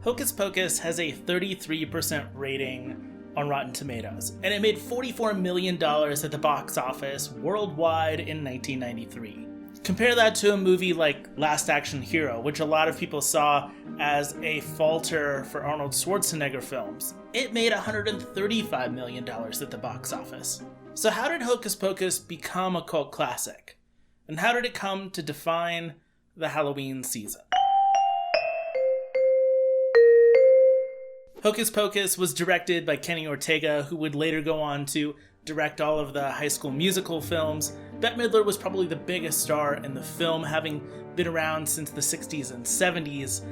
Hocus Pocus has a 33% rating on Rotten Tomatoes, and it made $44 million at the box office worldwide in 1993. Compare that to a movie like Last Action Hero, which a lot of people saw as a falter for Arnold Schwarzenegger films. It made $135 million at the box office. So how did Hocus Pocus become a cult classic? And how did it come to define the Halloween season? Hocus Pocus was directed by Kenny Ortega, who would later go on to direct all of the High School Musical films. Bette Midler was probably the biggest star in the film, having been around since the 60s and 70s.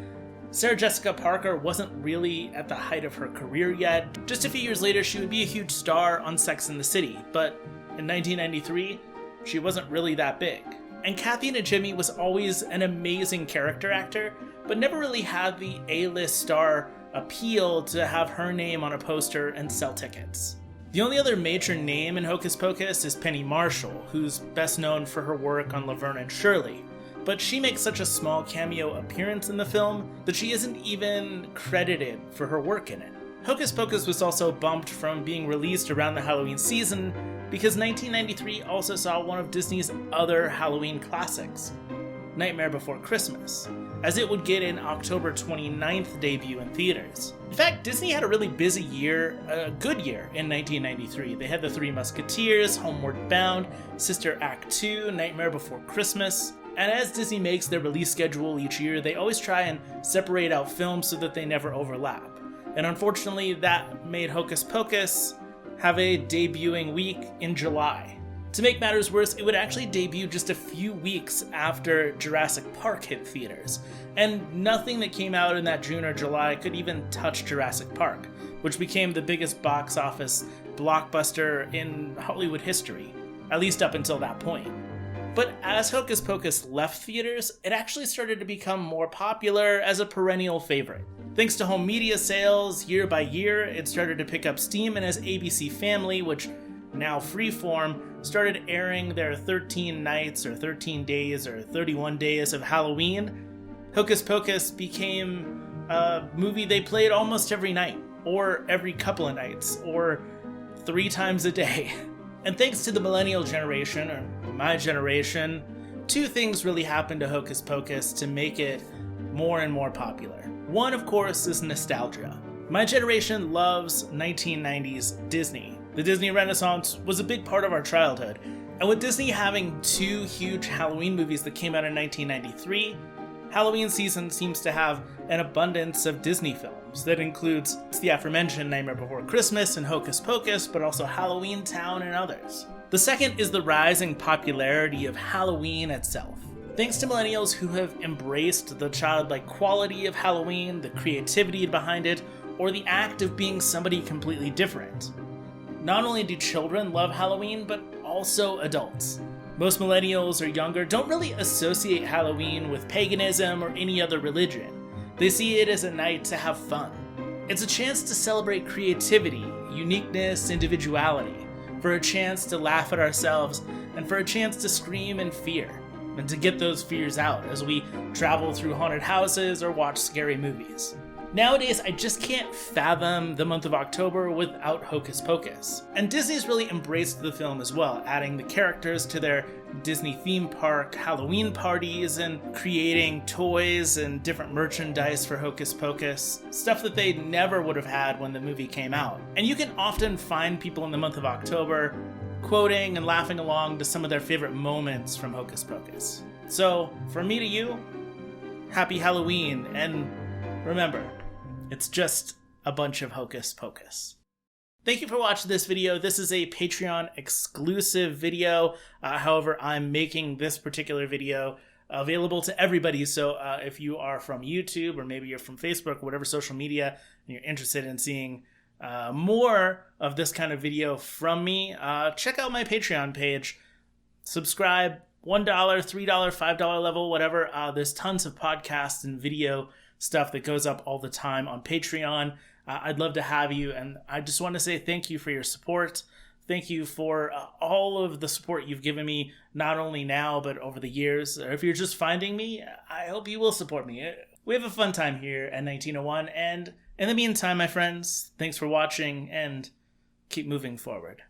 Sarah Jessica Parker wasn't really at the height of her career yet. Just a few years later, she would be a huge star on Sex and the City, but in 1993, she wasn't really that big. And Kathy Najimy was always an amazing character actor, but never really had the A-list star appeal to have her name on a poster and sell tickets. The only other major name in Hocus Pocus is Penny Marshall, who's best known for her work on Laverne and Shirley, but she makes such a small cameo appearance in the film that she isn't even credited for her work in it. Hocus Pocus was also bumped from being released around the Halloween season because 1993 also saw one of Disney's other Halloween classics, Nightmare Before Christmas, as it would get an October 29th debut in theaters. In fact, Disney had a really busy year, a good year in 1993. They had The Three Musketeers, Homeward Bound, Sister Act 2, Nightmare Before Christmas. And as Disney makes their release schedule each year, they always try and separate out films so that they never overlap. And unfortunately, that made Hocus Pocus have a debuting week in July. To make matters worse, it would actually debut just a few weeks after Jurassic Park hit theaters, and nothing that came out in that June or July could even touch Jurassic Park, which became the biggest box office blockbuster in Hollywood history, at least up until that point. But as Hocus Pocus left theaters, it actually started to become more popular as a perennial favorite. Thanks to home media sales, year by year, it started to pick up steam, and as ABC Family, which now Freeform, started airing their 13 nights or 13 days or 31 days of Halloween, Hocus Pocus became a movie they played almost every night, or every couple of nights, or 3 times a day. And thanks to the millennial generation, or my generation, 2 things really happened to Hocus Pocus to make it more and more popular. One, of course, is nostalgia. My generation loves 1990s Disney. The Disney Renaissance was a big part of our childhood, and with Disney having 2 huge Halloween movies that came out in 1993, Halloween season seems to have an abundance of Disney films that includes the aforementioned Nightmare Before Christmas and Hocus Pocus, but also Halloween Town and others. The second is the rising popularity of Halloween itself. Thanks to millennials who have embraced the childlike quality of Halloween, the creativity behind it, or the act of being somebody completely different. Not only do children love Halloween, but also adults. Most millennials or younger don't really associate Halloween with paganism or any other religion. They see it as a night to have fun. It's a chance to celebrate creativity, uniqueness, individuality, for a chance to laugh at ourselves, and for a chance to scream in fear, and to get those fears out as we travel through haunted houses or watch scary movies. Nowadays, I just can't fathom the month of October without Hocus Pocus. And Disney's really embraced the film as well, adding the characters to their Disney theme park Halloween parties and creating toys and different merchandise for Hocus Pocus, stuff that they never would have had when the movie came out. And you can often find people in the month of October quoting and laughing along to some of their favorite moments from Hocus Pocus. So, from me to you, happy Halloween, and remember, it's just a bunch of Hocus Pocus. Thank you for watching this video. This is a Patreon exclusive video. However, I'm making this particular video available to everybody. So if you are from YouTube, or maybe you're from Facebook, or whatever social media, and you're interested in seeing more of this kind of video from me, check out my Patreon page. Subscribe. $1, $3, $5 level, whatever. There's tons of podcasts and video stuff that goes up all the time on Patreon. I'd love to have you, and I just want to say thank you for your support. Thank you for all of the support you've given me, not only now, but over the years. Or if you're just finding me, I hope you will support me. we have a fun time here at 1901. And in the meantime, my friends, thanks for watching and keep moving forward.